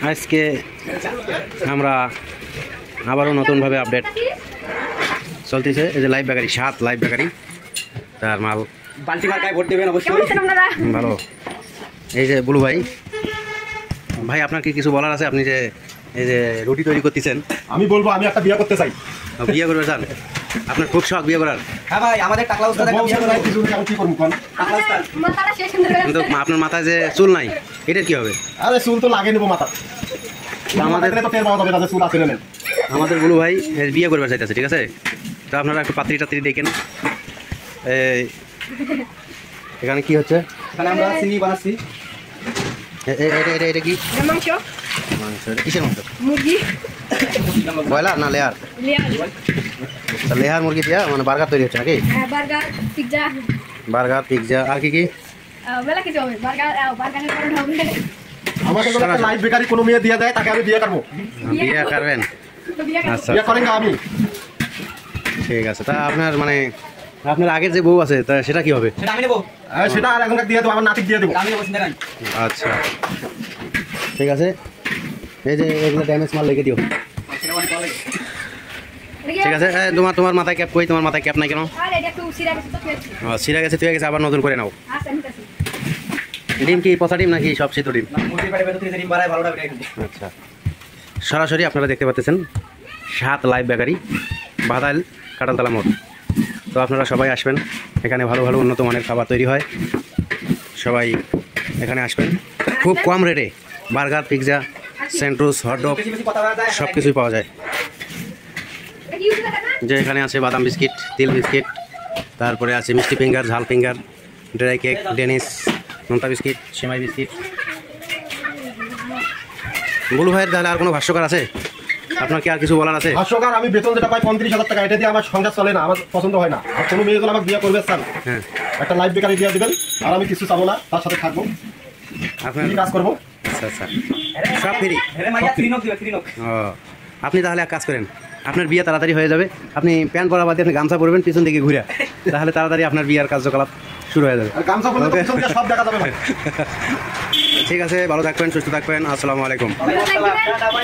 আজকে আমরা আবারও নতুনভাবে আপডেট চলতেছে। এই যে লাইভ বেকারি, 7 লাইভ বেকারি, তার মাল বালতি মার্কায় ভোট দেবেন অবশ্যই। ভালো। এই যে বুলু ভাই, ভাই আপনার কি কিছু বলার আছে? আপনি যে এই যে রুটি তৈরি করতেছেন। আমি বলবো আমি একটা বিয়ে করতে চাই। বিয়ে করবে চান? আপনার খুব শখ বিয়ে করার? হ্যাঁ ভাই, আমাদের টাকলা উস্তাদ একটা বিয়ে করে কিছু আমি কি করব কোন? টাকলা উস্তাদ কিন্তু আপনার মাথায় যে চুল নাই, এটার কি হবে? আরে চুল তো লাগে নেব মাথা। আমাদের তো তেল পাওয়া যাবে না, চুল আছে না। আমাদের বুলু ভাই বিয়ে করবে চাইতেছে, ঠিক আছে? তো আপনারা একটু পাত্রী টাত্রী দেখেন। এখানে কি হচ্ছে? এখানে আমরা চিনি বানাচ্ছি। এটা কি মাংস? মাংস? কিসের মাংস? মুরগি। ব্রয়লার না লেয়ার? লেয়ার মুরগি দিয়া মানে বার্গার তৈরি হচ্ছে নাকি? হ্যাঁ, বার্গার, পিৎজা। বার্গার, পিৎজা, আর কি কি? মেলা কিছু হবে। বার্গারের পরোটা হবে। আমাকে যদি একটা লাইভ বেকারি কোনো মেয়ে দিয়ে দেয় তাকে আমি বিয়ে করব। বিয়ে করবেন? আচ্ছা, বিয়ে করেন না আমি। ঠিক আছে। তা আপনার মানে আপনার আগের যে বউ আছে তা সেটা কি হবে? সেটা আমি নেবো। সেটা আর এখনকার দিয়ে দেবো, আমার নাতিক দিয়ে দেবো। আমি নেবো, চিন্তা করেন। আচ্ছা ঠিক আছে। এই যে এগুলো ড্যামেজ মাল লিখে দিও। ঠিক আছে। তোমার মাথায় ক্যাপ কই? তোমার মাথায় ক্যাপ নাই কেন? আরে এটা একটু সিরা গেছে তো ফেলছি। ছিঁড়ে গেছে, তুই গেছে, আবার নতুন করে নাও। আচ্ছা, ঠিক আছে। ডিম কি পচা ডিম নাকি সব সিদ্ধ ডিম? মুরগির পেটে ভেতর থেকে ডিম বাড়ায় ভালোটা বেরিয়ে গেছে। আচ্ছা, সরাসরি আপনারা দেখতে পাচ্ছেন 7 লাইভ বেকারি, বাদাইল, কাটালতলা মোড়। তো আপনারা সবাই আসবেন, এখানে ভালো ভালো উন্নত মানের খাবার তৈরি হয়। সবাই এখানে আসবেন, খুব কম রেটে বার্গার, পিৎজা, স্যান্ডউইচ, হটডগ বেশি বেশি কথা বলা যায়। সব কিছুই পাওয়া যায়। এটা কি ইউজ করা? যে এখানে আছে বাদাম বিস্কিট, তিল বিস্কিট, তারপরে আছে মিষ্টি ফিঙ্গার, ঝাল ফিঙ্গার, ড্রাই কেক, ডেনিস, নোনতা বিস্কিট, সেমাই বিস্কিট। বুলু ভাইয়ের তাহলে আর কোনো ভাষ্যকার আছে? আপনার কি আর কিছু বলার আছে? হাস্যকার আমি বেতন যেটা পাই 35,000 টাকা, এটা দিয়ে আমার সংসার চলে না, আমার পছন্দ হয় না। আর কোনো মেয়ে যদি আমাকে বিয়ে করবে স্যার, হ্যাঁ, একটা লাইভ বেকারি দিয়ে দেবেন, আর আমি কিছু চাবো না, তার সাথে থাকবো, আপনার কি কাজ করবো। আচ্ছা আচ্ছা, সব ফ্রি। হেরে মাইয়া ত্রিনক দিবে, ত্রিনক। ও, আপনি তাহলে এক কাজ করেন, আপনার বিয়ে তাড়াতাড়ি হয়ে যাবে। আপনি প্যান্ট পরা বাদে আপনি গামছা পরবেন পিছন দিকে ঘুরে, তাহলে তাড়াতাড়ি আপনার বিয়ের কার্যকলাপ শুরু হয়ে যাবে। আর গামছা বললে তো পিছন দিয়ে সব দেখা যাবে না। ঠিক আছে, ভালো থাকবেন, সুস্থ থাকবেন। আসসালামু আলাইকুম। Like that?